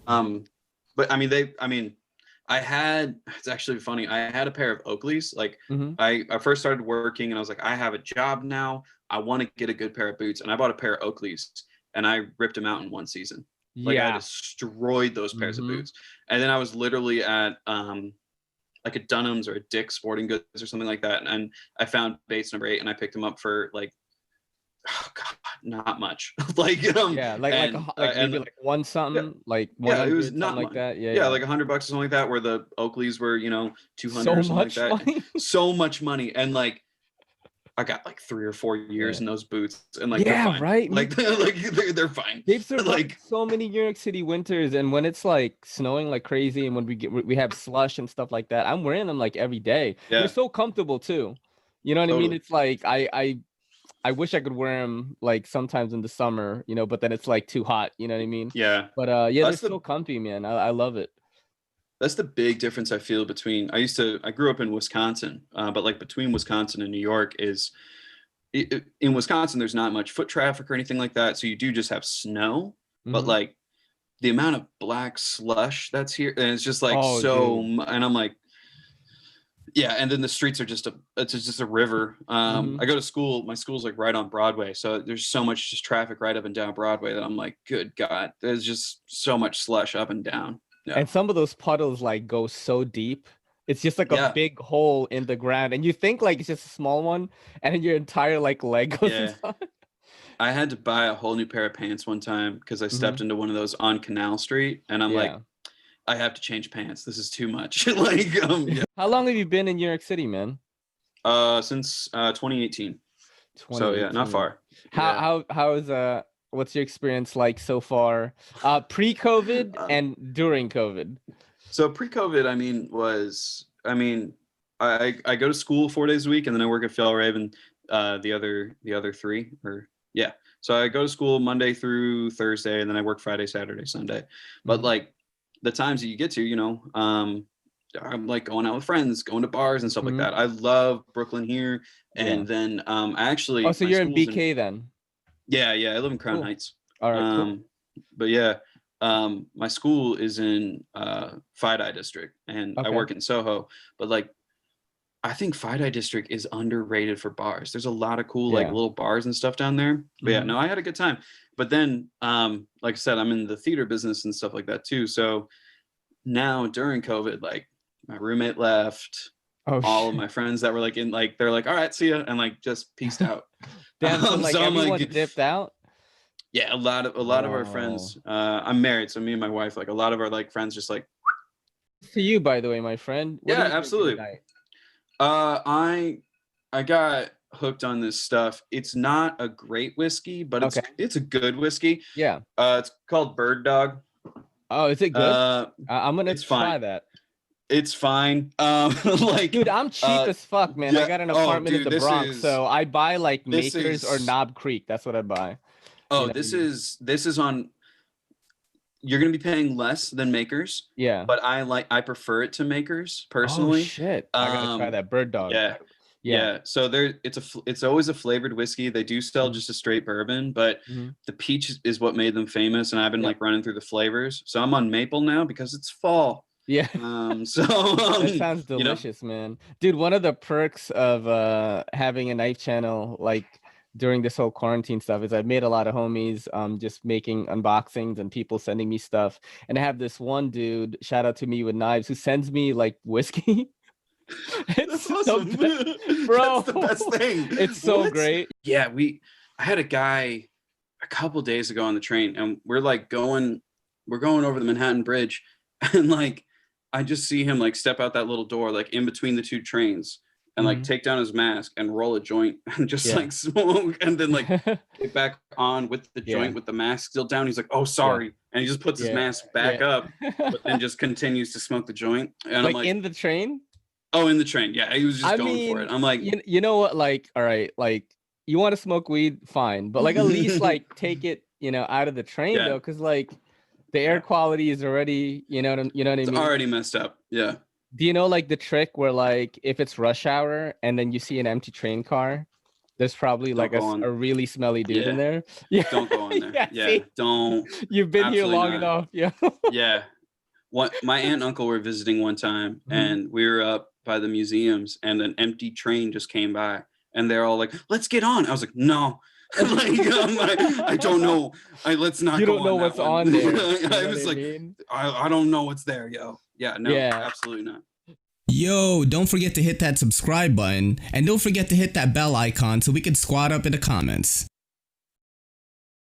But I mean, it's actually funny. I had a pair of Oakleys. Like I first started working and I was like, I have a job now. I want to get a good pair of boots. And I bought a pair of Oakleys and I ripped them out in one season. Like I destroyed those pairs of boots. And then I was literally at like a Dunham's or a Dick's Sporting Goods or something like that. And I found Bates number 8 and I picked them up for like, oh God, not much. Like maybe like one something, like 100, it was not like that. Like $100 or something like that, where the Oakleys were, 200 or something like that. Money. So much money. And like I got like 3 or 4 years in those boots, and like they're fine. Right. Like they're fine. They've survived like so many New York City winters, and when it's like snowing like crazy, and when we have slush and stuff like that, I'm wearing them like every day. Yeah. They're so comfortable too. You know what I mean? It's like I wish I could wear them like sometimes in the summer, but then it's like too hot. You know what I mean? Yeah. But they're so comfy, man. I love it. That's the big difference I feel between, I grew up in Wisconsin, but like between Wisconsin and New York is, in Wisconsin, there's not much foot traffic or anything like that. So you do just have snow, but like the amount of black slush that's here, and it's just like and I'm like, yeah. And then the streets are it's just a river. I go to school, my school's like right on Broadway. So there's so much just traffic right up and down Broadway that I'm like, good God, there's just so much slush up and down. Yeah. And some of those puddles like go so deep. It's just like a big hole in the ground. And you think like it's just a small one, and then your entire like leg goes inside. I had to buy a whole new pair of pants one time because I stepped into one of those on Canal Street, and I'm like, I have to change pants. This is too much. Like, How long have you been in New York City, man? Since 2018. So yeah, not far. How is what's your experience like so far, pre-COVID and during COVID? So pre-COVID, I go to school 4 days a week, and then I work at Fjallraven the other 3. So I go to school Monday through Thursday, and then I work Friday, Saturday, Sunday. But like the times that you get to, I'm like going out with friends, going to bars and stuff like that. I love Brooklyn here. And then I actually... Oh, so you're in BK then? Yeah, I live in Crown Heights. All right, cool. But yeah, my school is in Fidei District, and I work in Soho. But like, I think Fidei District is underrated for bars. There's a lot of cool like little bars and stuff down there. But yeah, no, I had a good time. But then, like I said, I'm in the theater business and stuff like that too. So now during COVID, like my roommate left. All of my friends that were like they're like, all right, see ya, and like just peaced out. Damn, so like everyone dipped out. Yeah, a lot of our friends. I'm married, so me and my wife, like a lot of our like friends, just like. To you, by the way, my friend. What absolutely. I got hooked on this stuff. It's not a great whiskey, but it's a good whiskey. Yeah. It's called Bird Dog. Oh, is it good? I'm gonna try that. It's fine. Like, dude, I'm cheap as fuck, man. I got an apartment in the Bronx, so I buy like Makers or Knob Creek. That's what I buy. Oh, this is on. You're gonna be paying less than Makers. Yeah. But I prefer it to Makers personally. Oh shit! I gotta try that Bird Dog. Yeah. So it's always a flavored whiskey. They do sell just a straight bourbon, but the peach is what made them famous. And I've been like running through the flavors. So I'm on maple now because it's fall. Yeah. That sounds delicious, man. Dude, one of the perks of having a knife channel like during this whole quarantine stuff is I've made a lot of homies just making unboxings and people sending me stuff. And I have this one dude, shout out to Me With Knives, who sends me like whiskey. It's awesome. Bro. That's the best thing. It's so great. Yeah, I had a guy a couple days ago on the train, and we're going over the Manhattan Bridge, and like I just see him like step out that little door, like in between the two trains, and like take down his mask and roll a joint and just like smoke, and then like get back on with the joint with the mask still down. He's like, "Oh, sorry," and he just puts his mask back up, but then just continues to smoke the joint. And like, I'm like, in the train? Oh, in the train. Yeah, he was just going for it. I'm like, you know what? Like, all right, like you want to smoke weed, fine, but like at least like take it, out of the train though, because like the air quality is already, you know what I mean? It's already messed up. Yeah. Do you know like the trick where like if it's rush hour and then you see an empty train car, There's probably like a really smelly dude in there. Yeah. Don't go in there. Yeah. Don't. You've been here long enough. Yeah. Yeah. My aunt and uncle were visiting one time, and we were up by the museums, and an empty train just came by, and they're all like, "Let's get on." I was like, "No." I don't know. Let's not. You go don't know what's on there. I was like, I don't know what's there, yo. Yeah, no, absolutely not. Yo, don't forget to hit that subscribe button, and don't forget to hit that bell icon so we can squad up in the comments.